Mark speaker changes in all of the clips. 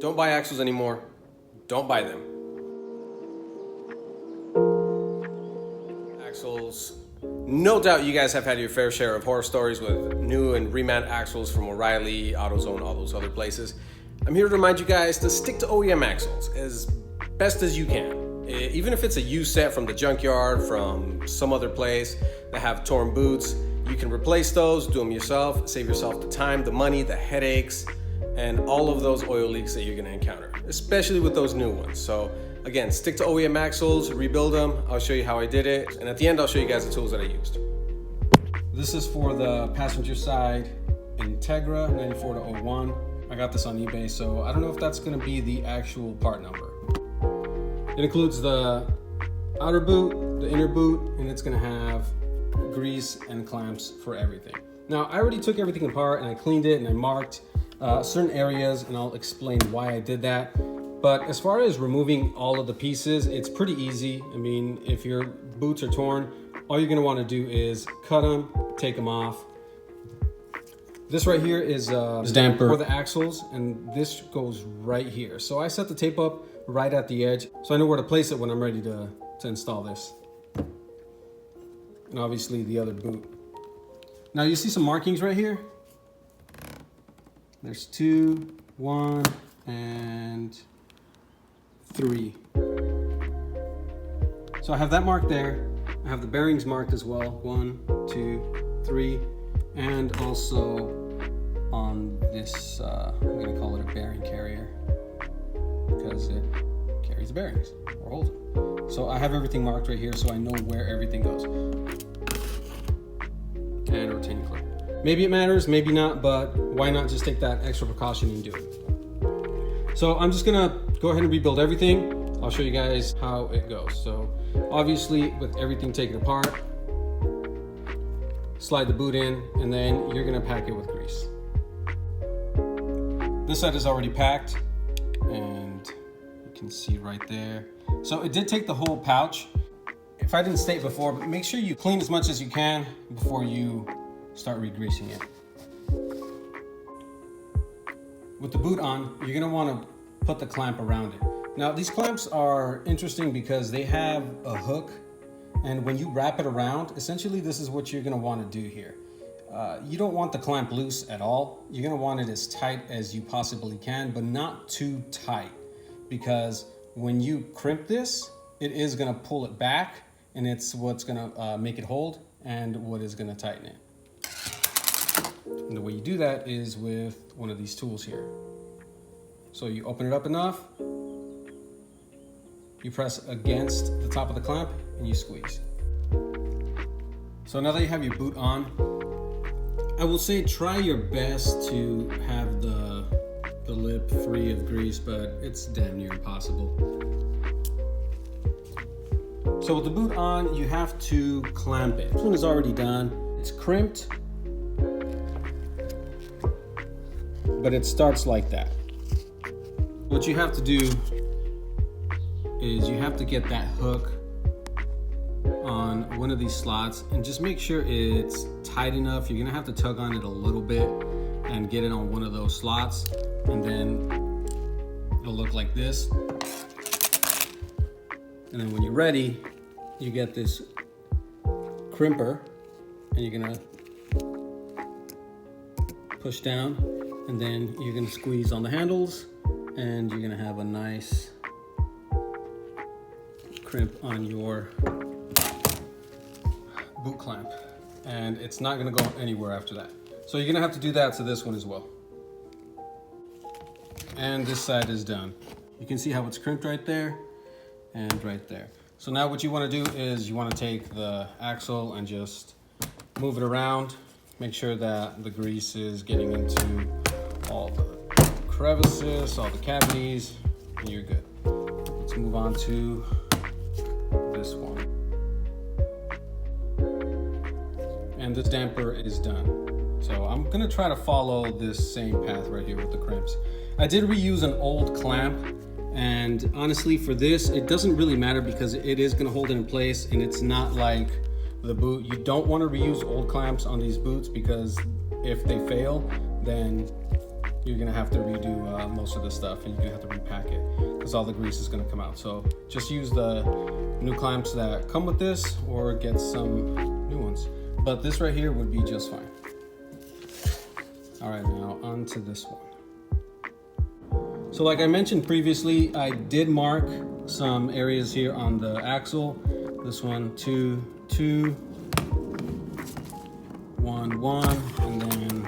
Speaker 1: Don't buy axles anymore. Don't buy them. Axles. No doubt you guys have had your fair share of horror stories with new and reman axles from O'Reilly, AutoZone, all those other places. I'm here to remind you guys to stick to OEM axles as best as you can. Even if it's a used set from the junkyard, from some other place that have torn boots, you can replace those, do them yourself, save yourself the time, the money, the headaches, and all of those oil leaks that you're gonna encounter, especially with those new ones. So again, stick to OEM axles, rebuild them. I'll show you how I did it. And at the end, I'll show you guys the tools that I used. This is for the passenger side Integra 94-01. I got this on eBay, so I don't know if that's gonna be the actual part number. It includes the outer boot, the inner boot, and it's gonna have grease and clamps for everything. Now, I already took everything apart and I cleaned it and I marked certain areas, and I'll explain why I did that. But as far as removing all of the pieces, it's pretty easy. I mean, if your boots are torn, all you're gonna wanna do is cut them, take them off. This right here is damper for the axles, and this goes right here. So I set the tape up right at the edge, so I know where to place it when I'm ready to install this. And obviously the other boot. Now you see some markings right here? There's 2, 1, and 3. So I have that marked there. I have the bearings marked as well. 1, 2, 3, and also on this, I'm gonna call it a bearing carrier because it carries the bearings or holds them. So I have everything marked right here, so I know where everything goes. And a retaining clip. Maybe it matters, maybe not, but why not just take that extra precaution and do it? So I'm just gonna go ahead and rebuild everything. I'll show you guys how it goes. So obviously with everything taken apart, slide the boot in, and then you're gonna pack it with grease. This side is already packed, and you can see right there. So it did take the whole pouch. If I didn't state before, but make sure you clean as much as you can before you start re-greasing it. With the boot on, you're gonna wanna put the clamp around it. Now these clamps are interesting because they have a hook, and when you wrap it around, essentially this is what you're gonna wanna do here. You don't want the clamp loose at all. You're gonna want it as tight as you possibly can, but not too tight, because when you crimp this, it is gonna pull it back, and it's what's gonna make it hold and what is gonna tighten it. And the way you do that is with one of these tools here. So you open it up enough, you press against the top of the clamp, and you squeeze. So now that you have your boot on, I will say try your best to have the lip free of grease, but it's damn near impossible. So with the boot on, you have to clamp it. This one is already done. It's crimped, but it starts like that. What you have to do is you have to get that hook on one of these slots and just make sure it's tight enough. You're gonna have to tug on it a little bit and get it on one of those slots, and then it'll look like this. And then when you're ready, you get this crimper, and you're gonna push down, and then you're gonna squeeze on the handles, and you're gonna have a nice crimp on your boot clamp, and it's not gonna go anywhere after that. So you're gonna have to do that to this one as well. And this side is done. You can see how it's crimped right there and right there. So now what you wanna do is you wanna take the axle and just move it around. Make sure that the grease is getting into all the crevices, all the cavities, and you're good. Let's move on to this one. And this damper is done. So I'm gonna try to follow this same path right here with the crimps. I did reuse an old clamp, and honestly for this, it doesn't really matter because it is gonna hold it in place, and it's not like the boot. You don't wanna reuse old clamps on these boots because if they fail, then
Speaker 2: you're gonna have to redo most of the stuff, and you're gonna have to repack it because all the grease is gonna come out. So just use the new clamps that come with this, or get some new ones. But this right here would be just fine. All right, now on to this one. So like I mentioned previously, I did mark some areas here on the axle. This one, 2, 2, 1, 1, and then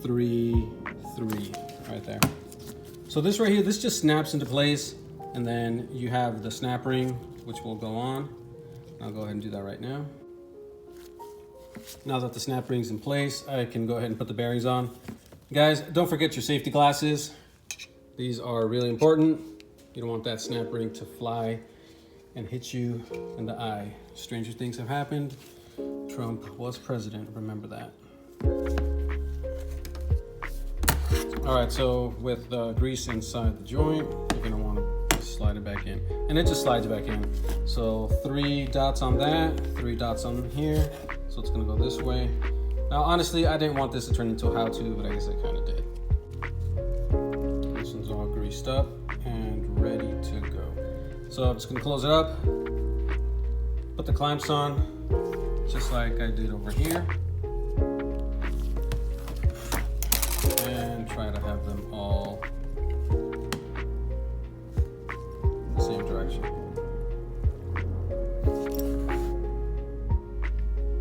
Speaker 2: 3, 3, right there. So this right here, this just snaps into place, and then you have the snap ring, which will go on. I'll go ahead and do that right now. Now that the snap ring's in place, I can go ahead and put the bearings on. Guys, don't forget your safety glasses. These are really important. You don't want that snap ring to fly and hit you in the eye. Stranger things have happened. Trump was president, remember that. All right, so with the grease inside the joint, you're gonna wanna slide it back in. And it just slides back in. So 3 dots on that, 3 dots on here. So it's gonna go this way. Now, honestly, I didn't want this to turn into a how-to, but I guess I kind of did. This one's all greased up and ready to go. So I'm just gonna close it up, put the clamps on, just like I did over here, and try to have them all in the same direction.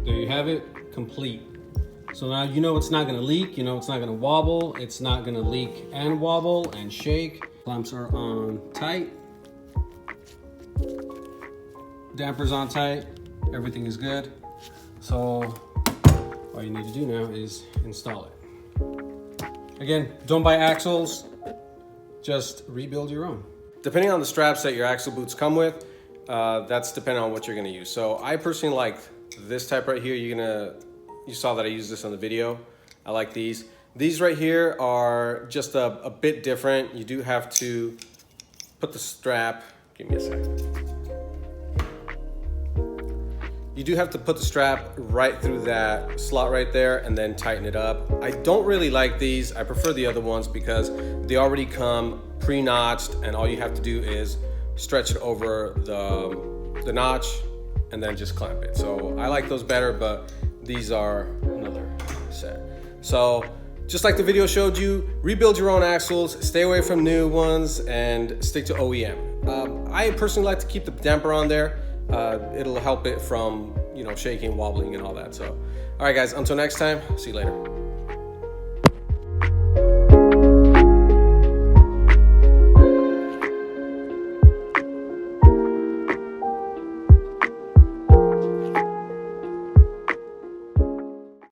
Speaker 2: There you have it, complete. So now you know it's not gonna leak, you know it's not gonna wobble, it's not gonna leak and wobble and shake. Clamps are on tight. Dampers on tight, everything is good. So all you need to do now is install it. Again, don't buy axles, just rebuild your own.
Speaker 1: Depending on the straps that your axle boots come with, that's depending on what you're gonna use. So I personally like this type right here. You saw that I used this on the video. I like these. These right here are just a bit different. You do have to put the strap, give me a second. You do have to put the strap right through that slot right there and then tighten it up. I don't really like these. I prefer the other ones because they already come pre-notched, and all you have to do is stretch it over the notch and then just clamp it. So I like those better, but these are another set. So just like the video showed you, rebuild your own axles, stay away from new ones, and stick to OEM. I personally like to keep the damper on there. It'll help it from, shaking, wobbling, and all that. So, all right, guys, until next time, see you later.